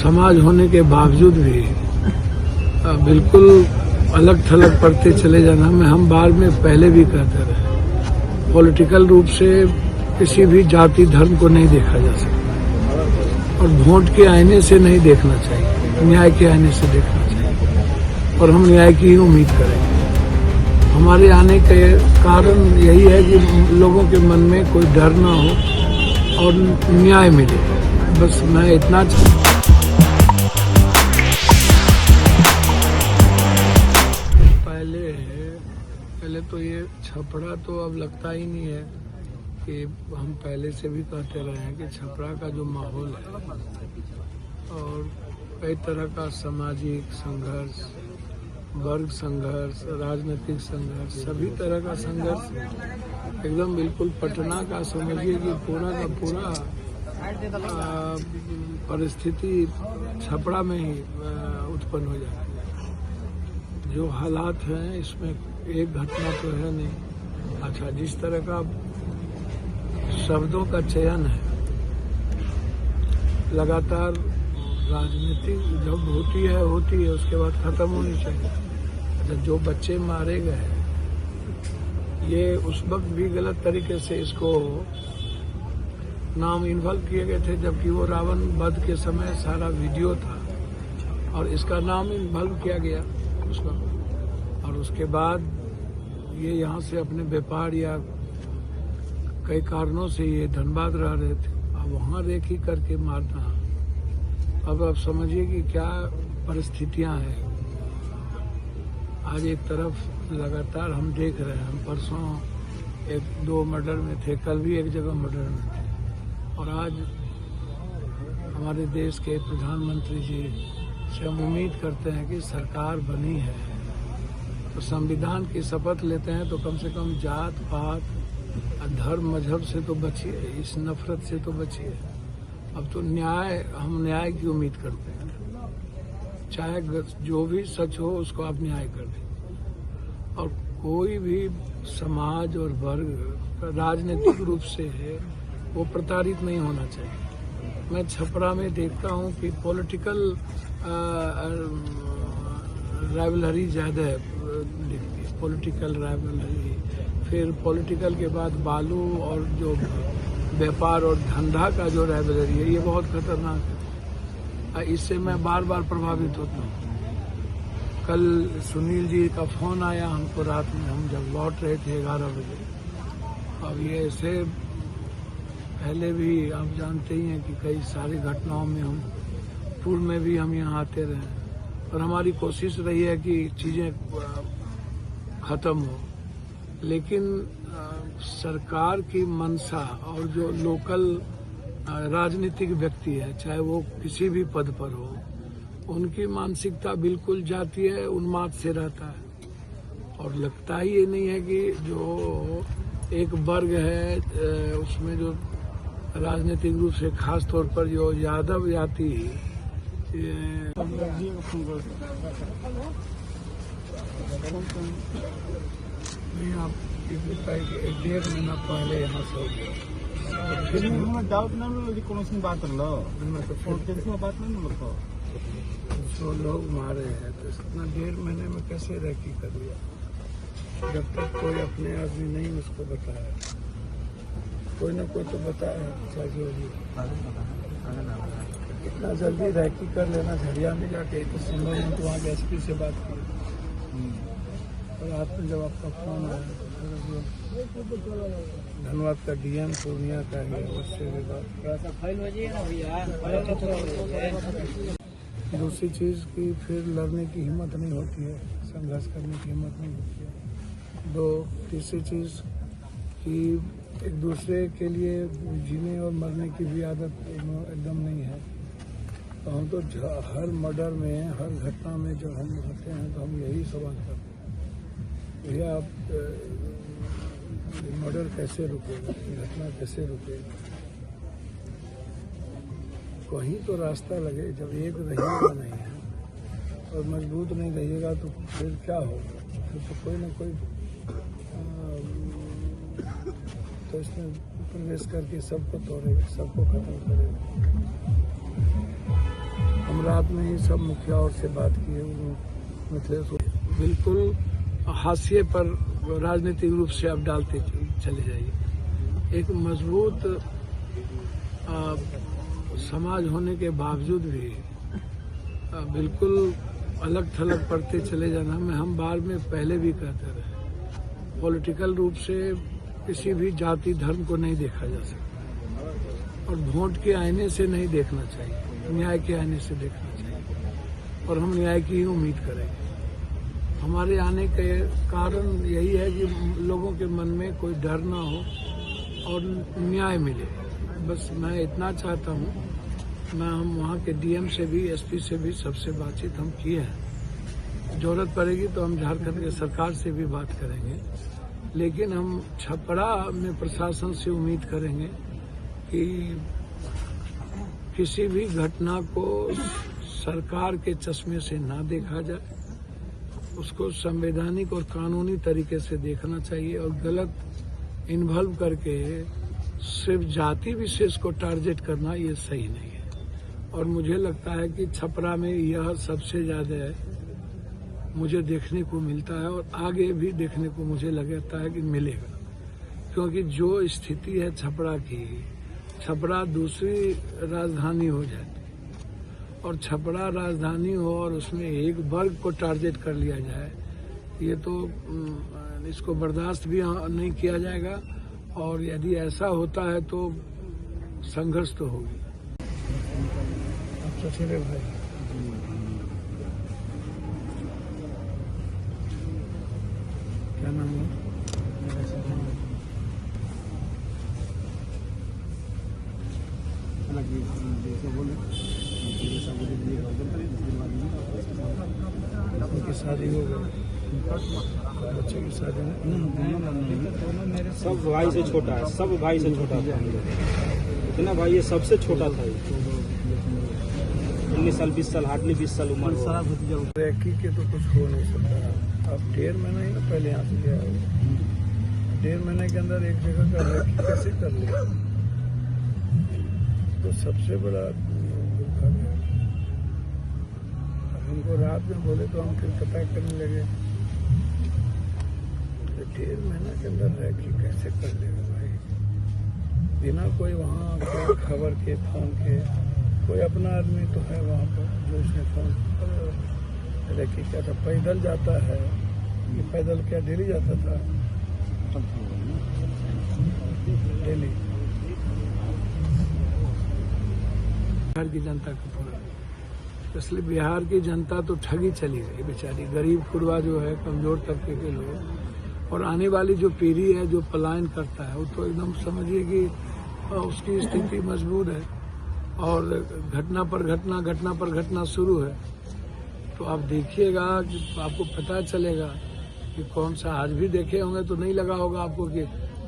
समाज होने के बावजूद भी बिल्कुल अलग थलग पड़ते चले जाना में हम बार में पहले भी कहते रहे, पॉलिटिकल रूप से किसी भी जाति धर्म को नहीं देखा जा सकता और वोट के आईने से नहीं देखना चाहिए, न्याय के आईने से देखना चाहिए और हम न्याय की ही उम्मीद करेंगे। हमारे आने के कारण यही है कि लोगों के मन में कोई डर ना हो और न्याय मिले, बस मैं इतना पहले तो ये छपरा तो अब लगता ही नहीं है कि हम पहले से भी कहते रहे हैं कि छपरा का जो माहौल है और कई तरह का सामाजिक संघर्ष, वर्ग संघर्ष, राजनीतिक संघर्ष, सभी तरह का संघर्ष एकदम बिल्कुल पटना का समझिए कि पूरा का पूरा परिस्थिति छपरा में ही उत्पन्न हो जाती है। जो हालात हैं इसमें एक घटना तो है नहीं। अच्छा, जिस तरह का शब्दों का चयन है, लगातार राजनीति जब होती है उसके बाद खत्म होनी चाहिए। अच्छा, जो बच्चे मारे गए ये उस वक्त भी गलत तरीके से इसको नाम इन्वॉल्व किए गए थे, जबकि वो रावण वध के समय सारा वीडियो था और इसका नाम इन्वॉल्व किया गया उस वक्त। और उसके बाद ये यहाँ से अपने व्यापार या कई कारणों से ये धनबाद रह रहे थे, अब वहाँ रेखी करके मारना, अब आप समझिए कि क्या परिस्थितियां हैं। आज एक तरफ लगातार हम देख रहे हैं, हम परसों 1-2 मर्डर में थे, कल भी एक जगह मर्डर में थे और आज हमारे देश के प्रधानमंत्री जी से हम उम्मीद करते हैं कि सरकार बनी है तो संविधान की शपथ लेते हैं तो कम से कम जात पात धर्म मजहब से तो बचिए, इस नफरत से तो बचिए। अब तो हम न्याय की उम्मीद करते हैं, चाहे जो भी सच हो उसको आप न्याय कर दें और कोई भी समाज और वर्ग राजनीतिक रूप से है वो प्रताड़ित नहीं होना चाहिए। मैं छपरा में देखता हूँ कि पॉलिटिकल राइवलरी ज़्यादा दिखती है, पॉलिटिकल राइवलरी, फिर पॉलिटिकल के बाद बालू और जो व्यापार और धंधा का जो राइवलरी है ये बहुत खतरनाक है। इससे मैं बार बार प्रभावित होता हूँ। कल सुनील जी का फोन आया हमको रात में, हम जब लौट रहे थे 11 बजे। अब ये ऐसे पहले भी आप जानते ही हैं कि कई सारी घटनाओं में हम पूर्व में भी हम यहाँ आते रहे और हमारी कोशिश रही है कि चीज़ें खत्म हो, लेकिन सरकार की मंशा और जो लोकल राजनीतिक व्यक्ति है, चाहे वो किसी भी पद पर हो, उनकी मानसिकता बिल्कुल जाती है, उन्माद से रहता है और लगता ही ये नहीं है कि जो एक वर्ग है उसमें जो राजनीतिक रूप से खास तौर पर जो यादव जाति आप 1.5 महीना पहले यहाँ से हो गया डाउट नहीं कौन बात बात नहीं जो लोग मारे हैं तो इतना 1.5 महीने में कैसे रेकी कर दिया, जब तक कोई अपने आदमी नहीं उसको बताया, कोई ना कोई तो बताया चाहिए। इतना जल्दी रेकी कर लेना, झरिया में जाके तो सिंगल में तो वहाँ एसपी से बात की और रात में जब आपका फोन आया धनबाद का डीएम पूर्णिया का है, उससे भी बात। दूसरी चीज़ की फिर लड़ने की हिम्मत नहीं होती है, संघर्ष करने की हिम्मत नहीं होती है। तीसरी चीज़ कि एक दूसरे के लिए जीने और मरने की भी आदत एकदम नहीं है। तो हम तो हर मर्डर में, हर घटना में जब हम होते हैं तो हम यही सवाल करते हैं, भैया आप मर्डर कैसे रुकेगा, घटना कैसे रुकेगा? कहीं तो रास्ता लगे। जब एक रहिएगा नहीं है और मजबूत नहीं रहिएगा तो फिर क्या होगा? फिर तो कोई ना कोई तो इसमें प्रवेश करके सबको तोड़ेगा, सबको खत्म करेगा। हम रात में ही सब मुखियाओं से बात की है। मिथिलेश बिल्कुल हाशिए पर राजनीतिक रूप से अब डालते चले जाइए। एक मजबूत समाज होने के बावजूद भी बिल्कुल अलग थलग पड़ते चले जाना में हम बार में पहले भी कहते रहे, पॉलिटिकल रूप से किसी भी जाति धर्म को नहीं देखा जा सकता और वोट के आईने से नहीं देखना चाहिए, न्याय के आईने से देखना चाहिए और हम न्याय की ही उम्मीद करेंगे। हमारे आने के कारण यही है कि लोगों के मन में कोई डर ना हो और न्याय मिले। बस मैं इतना चाहता हूँ। हम वहाँ के डीएम से भी एसपी से भी सबसे बातचीत हम किए हैं। जरूरत पड़ेगी तो हम झारखंड के सरकार से भी बात करेंगे, लेकिन हम छपरा में प्रशासन से उम्मीद करेंगे कि किसी भी घटना को सरकार के चश्मे से ना देखा जाए, उसको संवैधानिक और कानूनी तरीके से देखना चाहिए और गलत इन्वॉल्व करके सिर्फ जाति विशेष को टारगेट करना ये सही नहीं है। और मुझे लगता है कि छपरा में यह सबसे ज्यादा मुझे देखने को मिलता है और आगे भी देखने को मुझे लगता है कि मिलेगा, क्योंकि जो स्थिति है छपरा की, छपरा दूसरी राजधानी हो जाती और छपरा राजधानी हो और उसमें एक वर्ग को टारगेट कर लिया जाए, ये तो इसको बर्दाश्त भी नहीं किया जाएगा और यदि ऐसा होता है तो संघर्ष तो होगी। चले भाई क्या नाम है? उनकी शादी हो गई, बच्चे की शादी सब भाई से छोटा है, सब भाई से छोटा था। इतना भाई ये सबसे छोटा था। 19 साल 20 साल हार्डली 20 साल उम्र। रैकी के तो कुछ हो नहीं सकता। अब 1.5 महीना ही ना पहले यहाँ से गया, 1.5 महीने के अंदर एक जगह का रैकी कैसे कर लिया, तो सबसे बड़ा दुख है। हमको रात में बोले तो हम फिर पता करने लगे, 1.5 महीना के अंदर रैकी कैसे कर लेगा भाई, बिना कोई वहाँ खबर के फोन के। कोई अपना आदमी तो है वहाँ पर जो उसने फोन रैकी क्या था, पैदल जाता है, ये पैदल क्या डेली जाता था, डेली। बिहार की जनता का पूरा, इसलिए बिहार की जनता तो ठगी चली गई बेचारी, गरीब कुरबा जो है, कमजोर तबके के लोग और आने वाली जो पीढ़ी है जो पलायन करता है, वो तो एकदम समझिए कि उसकी स्थिति मजबूर है और घटना पर घटना शुरू है। तो आप देखिएगा कि आपको पता चलेगा कि कौन सा, आज भी देखे होंगे तो नहीं लगा होगा आपको कि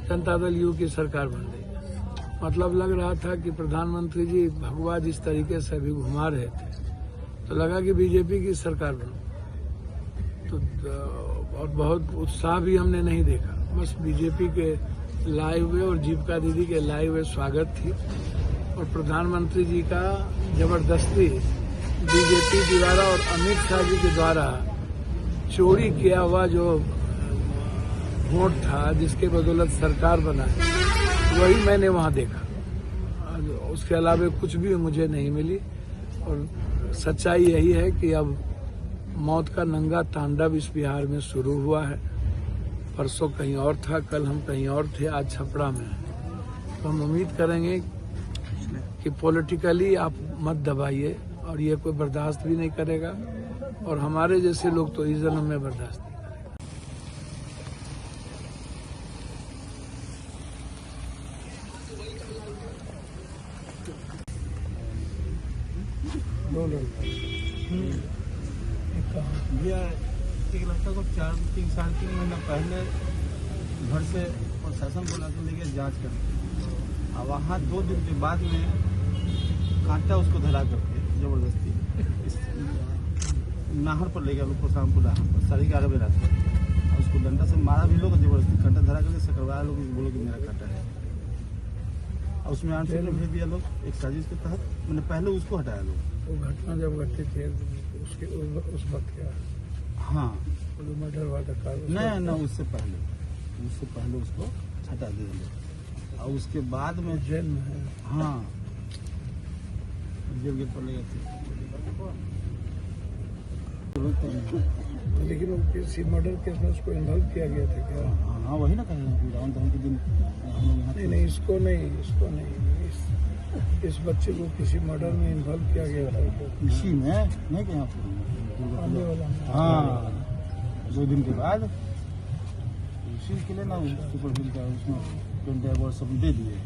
जनता दल यू की सरकार बन रही है। मतलब लग रहा था कि प्रधानमंत्री जी भगवा जिस तरीके से अभी घुमा रहे थे तो लगा कि बीजेपी की सरकार बनो। तो और बहुत उत्साह भी हमने नहीं देखा, बस बीजेपी के लाए हुए और जीविका दीदी के लाए हुए स्वागत थी और प्रधानमंत्री जी का जबरदस्ती बीजेपी द्वारा और अमित शाह जी के द्वारा चोरी किया हुआ जो वोट था, जिसके बदौलत सरकार बना, वही मैंने वहां देखा। उसके अलावा कुछ भी मुझे नहीं मिली और सच्चाई यही है कि अब मौत का नंगा तांडव इस बिहार में शुरू हुआ है। परसों कहीं और था, कल हम कहीं और थे, आज छपरा में है। तो हम उम्मीद करेंगे कि पॉलिटिकली आप मत दबाइए और ये कोई बर्दाश्त भी नहीं करेगा और हमारे जैसे लोग तो इस जन्म में बर्दाश्त नहीं भैया एक लड़का को 3-3.5 महीना पहले घर से प्रशासन बोला तो लेके जांच कर, और वहाँ 2 दिन के बाद में कांटा उसको धरा करके जबरदस्ती नाहर पर ले गया लोग, शामपुर नाहर पर 11:30 बजे रात को, और उसको डंडा से मारा भी लोग, जबरदस्ती कांटा धरा करके सकरवाया लोग, बोलो कि मेरा कांटा है। और उसमें 800 भेज दिया लोग एक साजिश के तहत, मैंने पहले उसको हटाया लोग। वो घटना जब घटी थी उसके उस वक्त क्या हाँ वो मर्डर हुआ था कार नहीं उससे पहले उसको हटा दिया और उसके बाद में जेल में है। हाँ जेल गेट पर ले गए थे। लेकिन वो किसी मर्डर केस में उसको इन्वॉल्व किया गया था क्या? हाँ वही ना कह रहे हैं रावण दहन के दिन हम लोग यहाँ नहीं इसको नहीं इस बच्चे को किसी मर्डर में इन्वॉल्व किया गया था इसी में नहीं कहीं आने वाला में। हाँ 2 दिन के बाद उसी के लिए ना सुपर बिल का उसमें 20 अवार्ड सब दे दिए।